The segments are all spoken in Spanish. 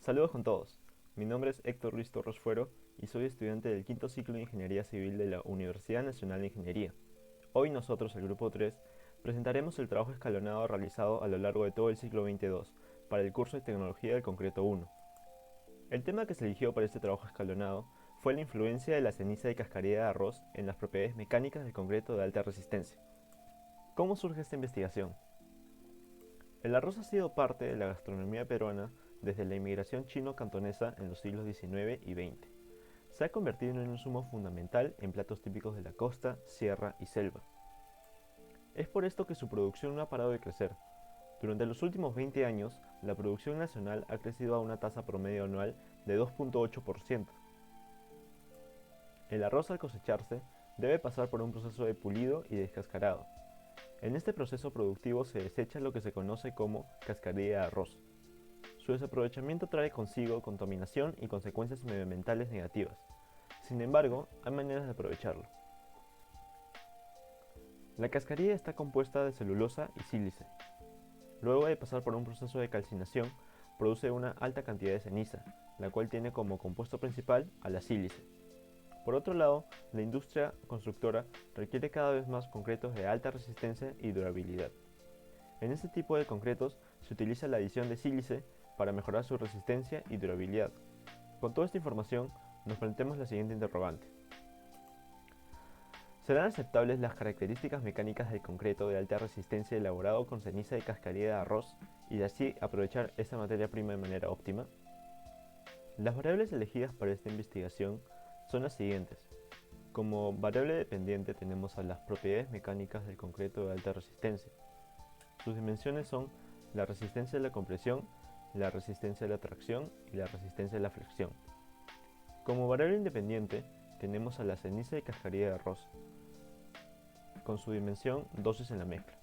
Saludos con todos. Mi nombre es Héctor Luis Torres Fuero y soy estudiante del quinto ciclo de Ingeniería Civil de la Universidad Nacional de Ingeniería. Hoy nosotros, el Grupo 3, presentaremos el trabajo escalonado realizado a lo largo de todo el ciclo 22 para el curso de Tecnología del Concreto 1. El tema que se eligió para este trabajo escalonado fue la influencia de la ceniza de cascarilla de arroz en las propiedades mecánicas del concreto de alta resistencia. ¿Cómo surge esta investigación? El arroz ha sido parte de la gastronomía peruana desde la inmigración chino-cantonesa en los siglos XIX y XX. Se ha convertido en un insumo fundamental en platos típicos de la costa, sierra y selva. Es por esto que su producción no ha parado de crecer. Durante los últimos 20 años, la producción nacional ha crecido a una tasa promedio anual de 2.8%. El arroz al cosecharse debe pasar por un proceso de pulido y descascarado. En este proceso productivo se desecha lo que se conoce como cascarilla de arroz. Su desaprovechamiento trae consigo contaminación y consecuencias medioambientales negativas. Sin embargo, hay maneras de aprovecharlo. La cascarilla está compuesta de celulosa y sílice. Luego de pasar por un proceso de calcinación, produce una alta cantidad de ceniza, la cual tiene como compuesto principal a la sílice. Por otro lado, la industria constructora requiere cada vez más concretos de alta resistencia y durabilidad. En este tipo de concretos se utiliza la adición de sílice para mejorar su resistencia y durabilidad. Con toda esta información, nos planteamos la siguiente interrogante. ¿Serán aceptables las características mecánicas del concreto de alta resistencia elaborado con ceniza de cascarilla de arroz y así aprovechar esta materia prima de manera óptima? Las variables elegidas para esta investigación son las siguientes. Como variable dependiente tenemos a las propiedades mecánicas del concreto de alta resistencia. Sus dimensiones son la resistencia de la compresión, la resistencia de la tracción y la resistencia de la flexión. Como variable independiente tenemos a la ceniza de cascarilla de arroz, con su dimensión dosis en la mezcla.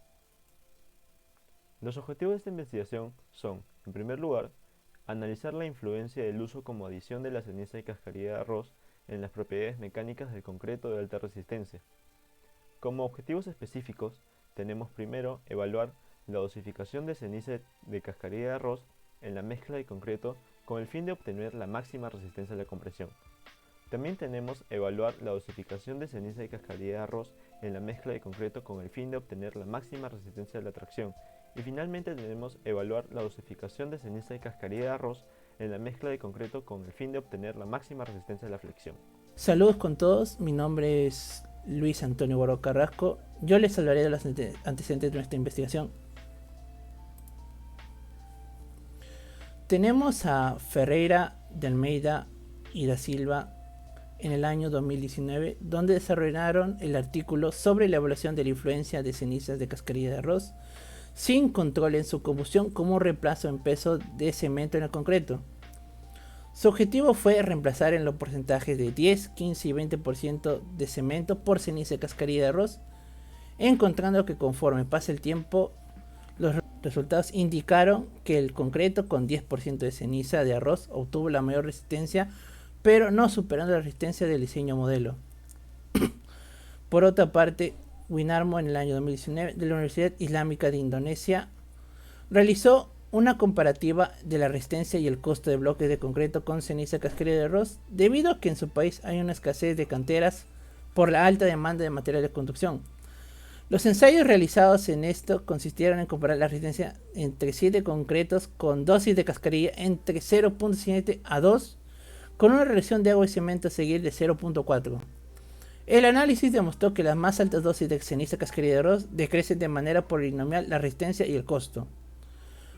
Los objetivos de esta investigación son, en primer lugar, analizar la influencia del uso como adición de la ceniza de cascarilla de arroz en las propiedades mecánicas del concreto de alta resistencia. Como objetivos específicos, tenemos primero evaluar la dosificación de ceniza de cascarilla de arroz en la mezcla de concreto con el fin de obtener la máxima resistencia a la compresión. También tenemos evaluar la dosificación de ceniza de cascarilla de arroz en la mezcla de concreto con el fin de obtener la máxima resistencia a la tracción. Y finalmente tenemos evaluar la dosificación de ceniza de cascarilla de arroz en la mezcla de concreto con el fin de obtener la máxima resistencia a la flexión. Saludos con todos, mi nombre es Luis Antonio Guaro Carrasco. Yo les hablaré de los antecedentes de nuestra investigación. Tenemos a Ferreira de Almeida y da Silva en el año 2019, donde desarrollaron el artículo sobre la evaluación de la influencia de cenizas de cascarilla de arroz sin control en su combustión como reemplazo en peso de cemento en el concreto. Su objetivo fue reemplazar en los porcentajes de 10, 15 y 20% de cemento por ceniza de cascarilla de arroz, encontrando que conforme pasa el tiempo, los resultados indicaron que el concreto con 10% de ceniza de arroz obtuvo la mayor resistencia, pero no superando la resistencia del diseño modelo. Por otra parte, Winarmo en el año 2019 de la Universidad Islámica de Indonesia realizó una comparativa de la resistencia y el costo de bloques de concreto con ceniza cascarilla de arroz, debido a que en su país hay una escasez de canteras por la alta demanda de material de construcción. Los ensayos realizados en esto consistieron en comparar la resistencia entre 7 concretos con dosis de cascarilla entre 0.7 a 2, con una relación de agua y cemento a seguir de 0.4. El análisis demostró que las más altas dosis de ceniza cascarilla de arroz decrecen de manera polinomial la resistencia y el costo.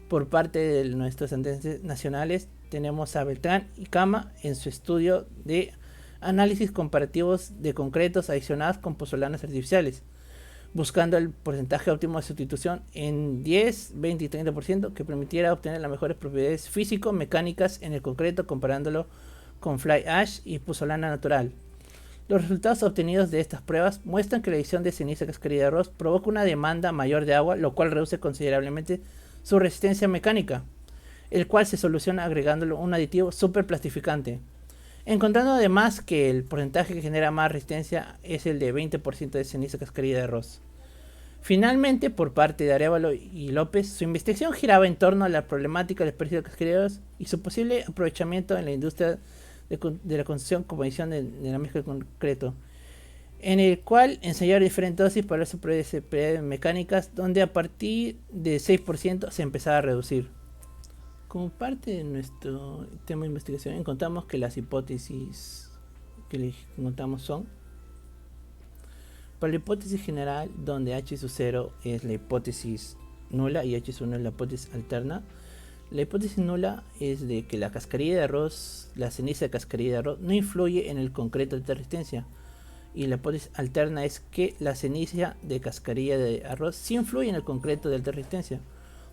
Por parte de nuestros antecedentes nacionales tenemos a Beltrán y Cama en su estudio de análisis comparativos de concretos adicionados con pozolanas artificiales, buscando el porcentaje óptimo de sustitución en 10, 20 y 30% que permitiera obtener las mejores propiedades físico-mecánicas en el concreto comparándolo con fly ash y pozolana natural. Los resultados obtenidos de estas pruebas muestran que la adición de ceniza cascarilla de arroz provoca una demanda mayor de agua, lo cual reduce considerablemente su resistencia mecánica, el cual se soluciona agregándolo un aditivo superplastificante, encontrando además que el porcentaje que genera más resistencia es el de 20% de ceniza cascarilla de arroz. Finalmente, por parte de Arévalo y López, su investigación giraba en torno a la problemática del desperdicio de cascarillas y su posible aprovechamiento en la industria de la construcción como edición de la mezcla de concreto, en el cual ensayar diferentes dosis para las propiedades mecánicas, donde a partir de 6% se empezaba a reducir. Como parte de nuestro tema de investigación, encontramos que las hipótesis que le encontramos son: para la hipótesis general, donde h sub 0 es la hipótesis nula y h sub 1 es la hipótesis alterna, la hipótesis nula es de que la cascarilla de arroz, la ceniza de cascarilla de arroz, no influye en el concreto de alta resistencia. Y la hipótesis alterna es que la ceniza de cascarilla de arroz sí influye en el concreto de alta resistencia.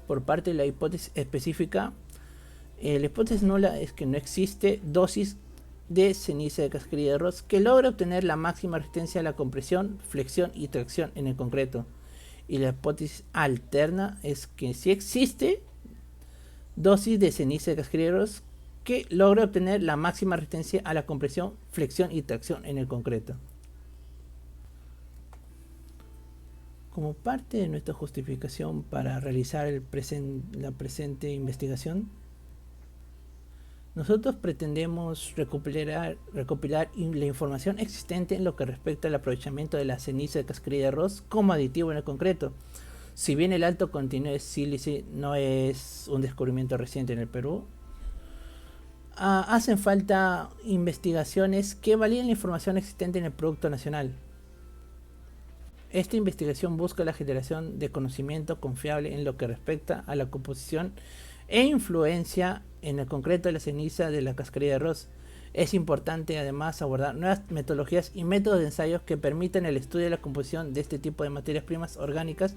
Por parte de la hipótesis específica, la hipótesis nula es que no existe dosis de ceniza de cascarilla de arroz que logre obtener la máxima resistencia a la compresión, flexión y tracción en el concreto. Y la hipótesis alterna es que sí existe dosis de ceniza de cascarilla de arroz que logre obtener la máxima resistencia a la compresión, flexión y tracción en el concreto. Como parte de nuestra justificación para realizar la presente investigación, nosotros pretendemos recopilar la información existente en lo que respecta al aprovechamiento de la ceniza de cascarilla de arroz como aditivo en el concreto. Si bien el alto contenido de sílice no es un descubrimiento reciente en el Perú, hacen falta investigaciones que validen la información existente en el Producto Nacional. Esta investigación busca la generación de conocimiento confiable en lo que respecta a la composición e influencia en el concreto de la ceniza de la cascarilla de arroz. Es importante además abordar nuevas metodologías y métodos de ensayos que permitan el estudio de la composición de este tipo de materias primas orgánicas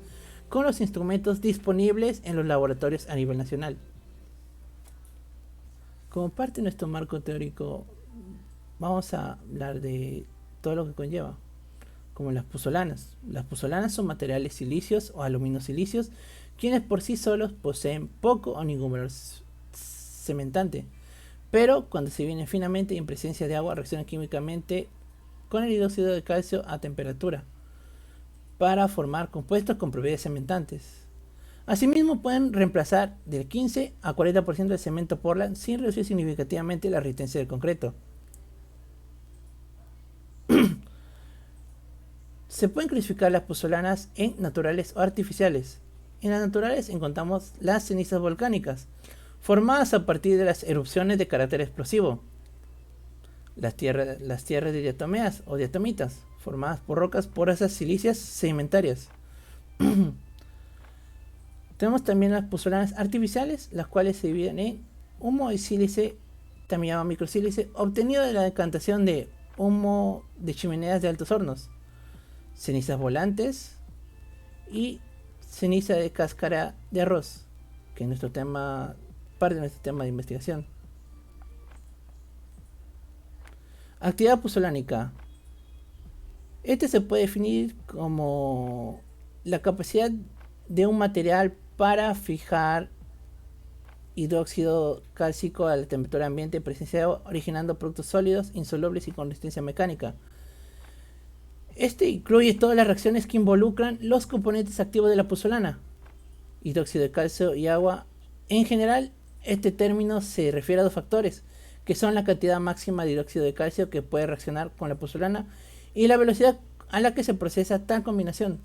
con los instrumentos disponibles en los laboratorios a nivel nacional. Como parte de nuestro marco teórico, vamos a hablar de todo lo que conlleva, como las puzolanas. Las puzolanas son materiales silicios o aluminosilicios, quienes por sí solos poseen poco o ningún valor cementante, pero cuando se vienen finamente y en presencia de agua reaccionan químicamente con el hidróxido de calcio a temperatura para formar compuestos con propiedades cementantes. Asimismo, pueden reemplazar del 15 a 40% del cemento Portland sin reducir significativamente la resistencia del concreto. Se pueden clasificar las puzolanas en naturales o artificiales. En las naturales encontramos las cenizas volcánicas, formadas a partir de las erupciones de carácter explosivo. Las tierras de diatomeas o diatomitas, formadas por rocas porosas silíceas sedimentarias. Tenemos también las puzolanas artificiales, las cuales se dividen en humo de sílice, también llamado microsílice, obtenido de la decantación de humo de chimeneas de altos hornos, cenizas volantes y ceniza de cáscara de arroz, que es nuestro tema, parte de nuestro tema de investigación. Actividad puzolánica. Este se puede definir como la capacidad de un material para fijar hidróxido cálcico a la temperatura ambiente presenciada, originando productos sólidos, insolubles y con resistencia mecánica. Este incluye todas las reacciones que involucran los componentes activos de la puzolana, hidróxido de calcio y agua. En general, este término se refiere a dos factores, que son la cantidad máxima de hidróxido de calcio que puede reaccionar con la puzolana y la velocidad a la que se procesa tal combinación.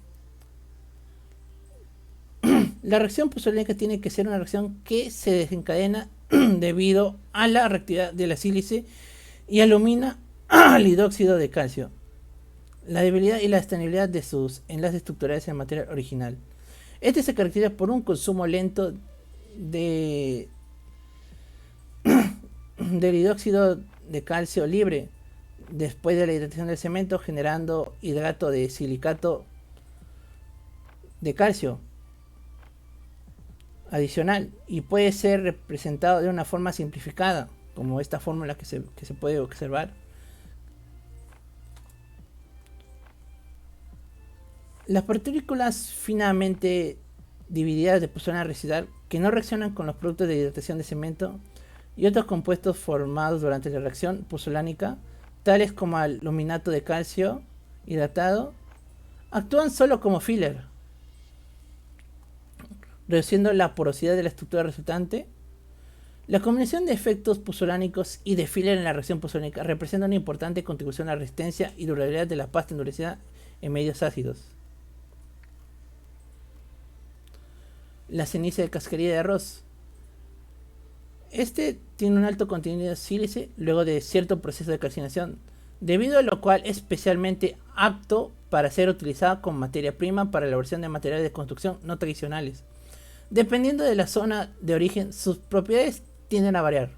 La reacción puzolánica tiene que ser una reacción que se desencadena debido a la reactividad de la sílice y alumina al hidróxido de calcio, la debilidad y la estabilidad de sus enlaces estructurales en el material original. Este se caracteriza por un consumo lento del hidróxido de calcio libre después de la hidratación del cemento, generando hidrato de silicato de calcio adicional, y puede ser representado de una forma simplificada, como esta fórmula que se puede observar. Las partículas finamente divididas de puzolana residual que no reaccionan con los productos de hidratación de cemento y otros compuestos formados durante la reacción puzolánica, tales como aluminato de calcio hidratado, actúan solo como filler reduciendo la porosidad de la estructura resultante. La combinación de efectos puzolánicos y de filler en la reacción puzolánica representa una importante contribución a la resistencia y durabilidad de la pasta endurecida en medios ácidos. La ceniza de cascarilla de arroz. Este tiene un alto contenido de sílice luego de cierto proceso de calcinación, debido a lo cual es especialmente apto para ser utilizado como materia prima para la elaboración de materiales de construcción no tradicionales. Dependiendo de la zona de origen, sus propiedades tienden a variar.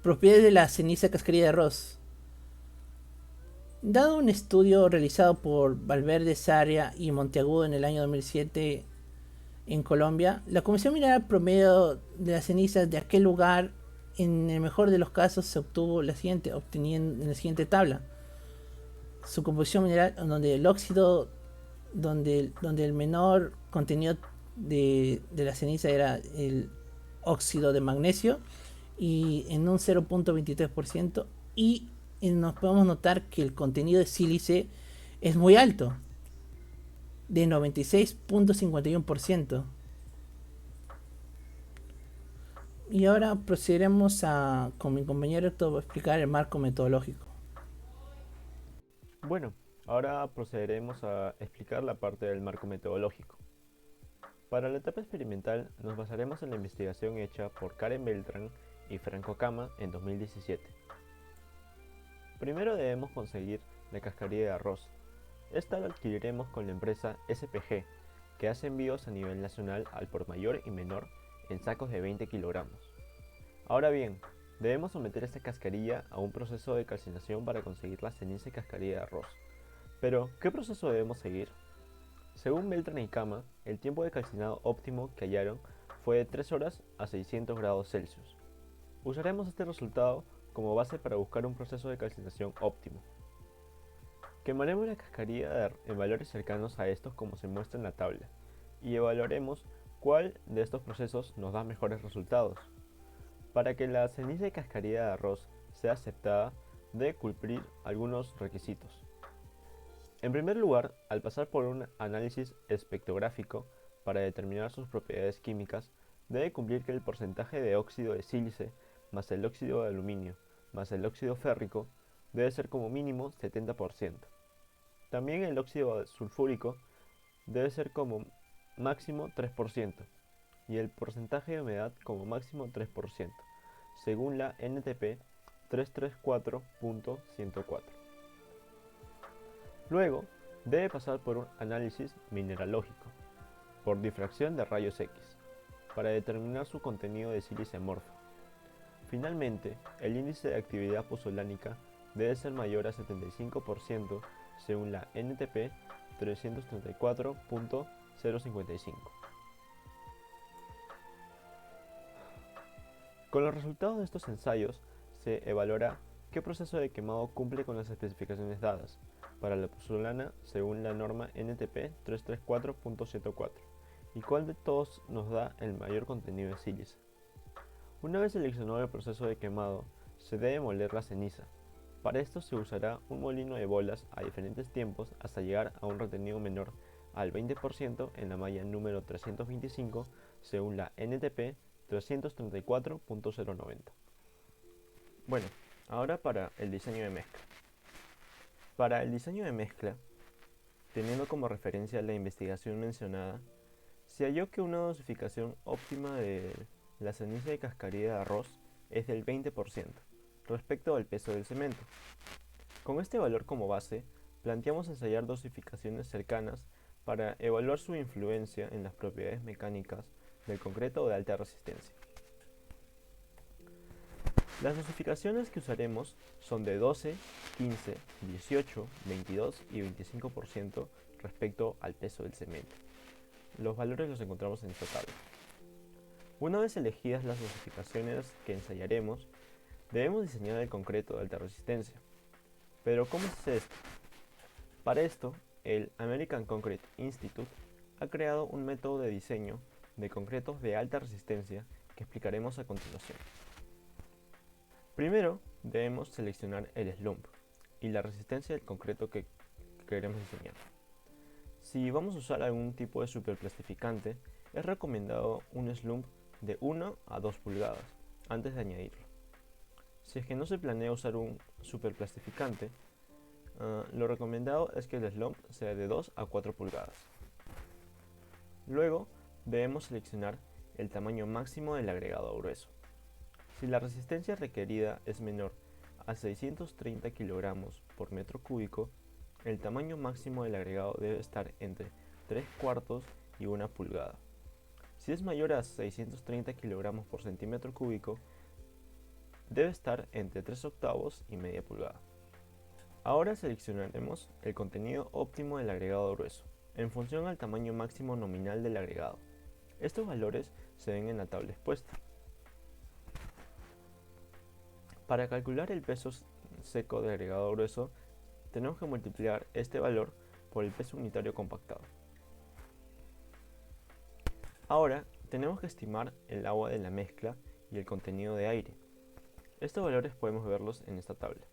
Propiedades de la ceniza de cascarilla de arroz. Dado un estudio realizado por Valverde, Sarria y Monteagudo en el año 2007 en Colombia, la composición mineral promedio de las cenizas de aquel lugar, en el mejor de los casos, se obtuvo la siguiente, obteniendo en la siguiente tabla. Su composición mineral, donde el óxido, donde el menor contenido de la ceniza era el óxido de magnesio, y en un 0.23%, y nos podemos notar que el contenido de sílice es muy alto, de 96.51%. Y ahora procederemos con mi compañero Héctor, a explicar el marco metodológico. Bueno, ahora procederemos a explicar la parte del marco metodológico. Para la etapa experimental nos basaremos en la investigación hecha por Karen Beltrán y Franco Cama en 2017. Primero debemos conseguir la cascarilla de arroz. Esta la adquiriremos con la empresa SPG, que hace envíos a nivel nacional al por mayor y menor en sacos de 20 kilogramos. Ahora bien, debemos someter esta cascarilla a un proceso de calcinación para conseguir la ceniza y cascarilla de arroz. Pero, ¿qué proceso debemos seguir? Según Beltrán y Cama, el tiempo de calcinado óptimo que hallaron fue de 3 horas a 600 grados Celsius. Usaremos este resultado como base para buscar un proceso de calcinación óptimo. Quemaremos la cascarilla en valores cercanos a estos como se muestra en la tabla y evaluaremos cuál de estos procesos nos da mejores resultados. Para que la ceniza de cascarilla de arroz sea aceptada, debe cumplir algunos requisitos. En primer lugar, al pasar por un análisis espectrográfico para determinar sus propiedades químicas, debe cumplir que el porcentaje de óxido de sílice más el óxido de aluminio más el óxido férrico debe ser como mínimo 70%. También el óxido sulfúrico debe ser como máximo 3% y el porcentaje de humedad como máximo 3%, según la NTP 334.104. Luego, debe pasar por un análisis mineralógico, por difracción de rayos X, para determinar su contenido de sílice amorfa. Finalmente, el índice de actividad puzolánica debe ser mayor a 75% según la NTP 334.055. Con los resultados de estos ensayos, se evaluará qué proceso de quemado cumple con las especificaciones dadas para la pozolana según la norma NTP 334.104 y cuál de todos nos da el mayor contenido de sílice. Una vez seleccionado el proceso de quemado, se debe moler la ceniza. Para esto se usará un molino de bolas a diferentes tiempos hasta llegar a un retenido menor al 20% en la malla número 325 según la NTP 334.090. Bueno, ahora para el diseño de mezcla. Para el diseño de mezcla, teniendo como referencia la investigación mencionada, se halló que una dosificación óptima de la ceniza de cascarilla de arroz es del 20% respecto al peso del cemento. Con este valor como base, planteamos ensayar dosificaciones cercanas para evaluar su influencia en las propiedades mecánicas del concreto de alta resistencia. Las dosificaciones que usaremos son de 12, 15, 18, 22 y 25% respecto al peso del cemento. Los valores los encontramos en esta tabla. Una vez elegidas las dosificaciones que ensayaremos, debemos diseñar el concreto de alta resistencia. Pero ¿cómo es esto? Para esto, el American Concrete Institute ha creado un método de diseño de concretos de alta resistencia que explicaremos a continuación. Primero, debemos seleccionar el slump y la resistencia del concreto que queremos diseñar. Si vamos a usar algún tipo de superplastificante, es recomendado un slump de 1 a 2 pulgadas antes de añadirlo. Si es que no se planea usar un superplastificante, lo recomendado es que el slump sea de 2 a 4 pulgadas. Luego debemos seleccionar el tamaño máximo del agregado grueso. Si la resistencia requerida es menor a 630 kg por metro cúbico, el tamaño máximo del agregado debe estar entre 3 cuartos y 1 pulgada. Si es mayor a 630 kg por centímetro cúbico, debe estar entre 3 octavos y media pulgada. Ahora seleccionaremos el contenido óptimo del agregado grueso, en función al tamaño máximo nominal del agregado. Estos valores se ven en la tabla expuesta. Para calcular el peso seco del agregado grueso, tenemos que multiplicar este valor por el peso unitario compactado. Ahora tenemos que estimar el agua de la mezcla y el contenido de aire. Estos valores podemos verlos en esta tabla.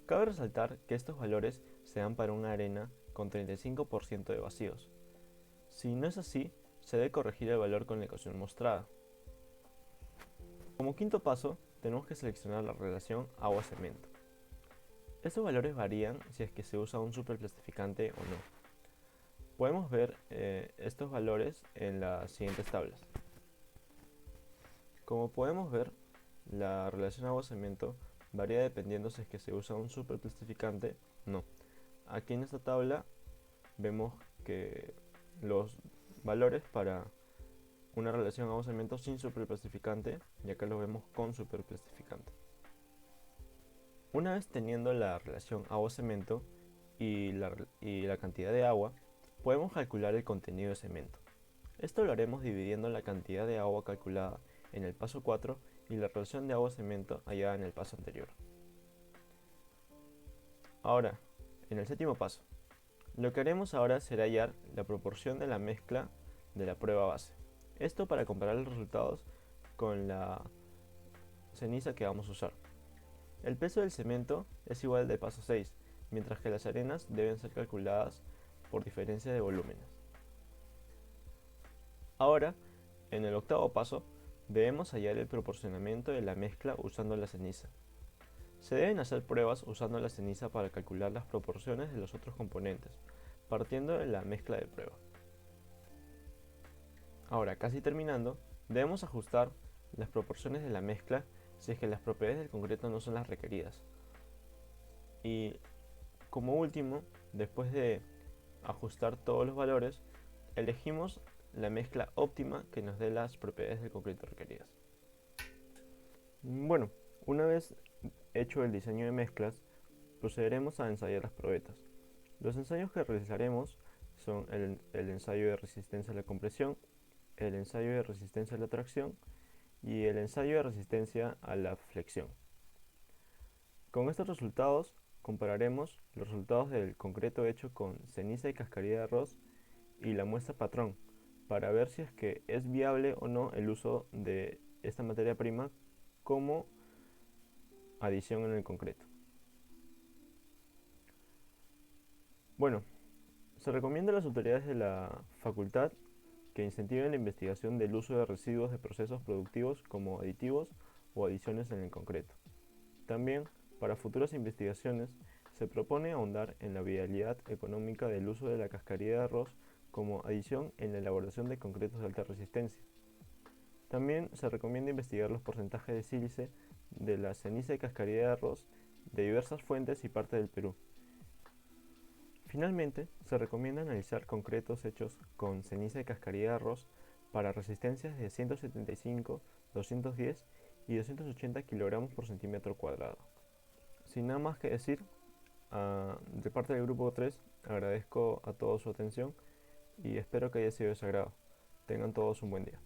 Cabe resaltar que estos valores se dan para una arena con 35% de vacíos. Si no es así, se debe corregir el valor con la ecuación mostrada. Como quinto paso, tenemos que seleccionar la relación agua-cemento. Estos valores varían si es que se usa un superplastificante o no. Podemos ver estos valores en las siguientes tablas. Como podemos ver, la relación agua-cemento varía dependiendo si es que se usa un superplastificante o no. Aquí en esta tabla vemos que los valores para una relación agua-cemento sin superplastificante, y acá lo vemos con superplastificante. Una vez teniendo la relación agua-cemento y la cantidad de agua, podemos calcular el contenido de cemento. Esto lo haremos dividiendo la cantidad de agua calculada en el paso 4 y la relación de agua-cemento hallada en el paso anterior. Ahora, en el séptimo paso, lo que haremos ahora será hallar la proporción de la mezcla de la prueba base. Esto para comparar los resultados con la ceniza que vamos a usar. El peso del cemento es igual al del paso 6, mientras que las arenas deben ser calculadas por diferencia de volúmenes. Ahora, en el octavo paso, debemos hallar el proporcionamiento de la mezcla usando la ceniza. Se deben hacer pruebas usando la ceniza para calcular las proporciones de los otros componentes, partiendo de la mezcla de prueba. Ahora, casi terminando, debemos ajustar las proporciones de la mezcla si es que las propiedades del concreto no son las requeridas. Y como último, después de ajustar todos los valores, elegimos la mezcla óptima que nos dé las propiedades del concreto requeridas. Bueno, una vez hecho el diseño de mezclas, procederemos a ensayar las probetas. Los ensayos que realizaremos son el ensayo de resistencia a la compresión, el ensayo de resistencia a la tracción y el ensayo de resistencia a la flexión. Con estos resultados compararemos los resultados del concreto hecho con ceniza y cascarilla de arroz y la muestra patrón para ver si es que es viable o no el uso de esta materia prima como adición en el concreto. Bueno, se recomienda a las autoridades de la facultad que incentiven la investigación del uso de residuos de procesos productivos como aditivos o adiciones en el concreto. También, para futuras investigaciones, se propone ahondar en la viabilidad económica del uso de la cascarilla de arroz como adición en la elaboración de concretos de alta resistencia. También se recomienda investigar los porcentajes de sílice de la ceniza y cascarilla de arroz de diversas fuentes y partes del Perú. Finalmente, se recomienda analizar concretos hechos con ceniza y cascarilla de arroz para resistencias de 175, 210 y 280 kg por centímetro cuadrado. Sin nada más que decir, de parte del grupo 3 agradezco a todos su atención y espero que haya sido de su agrado. Tengan todos un buen día.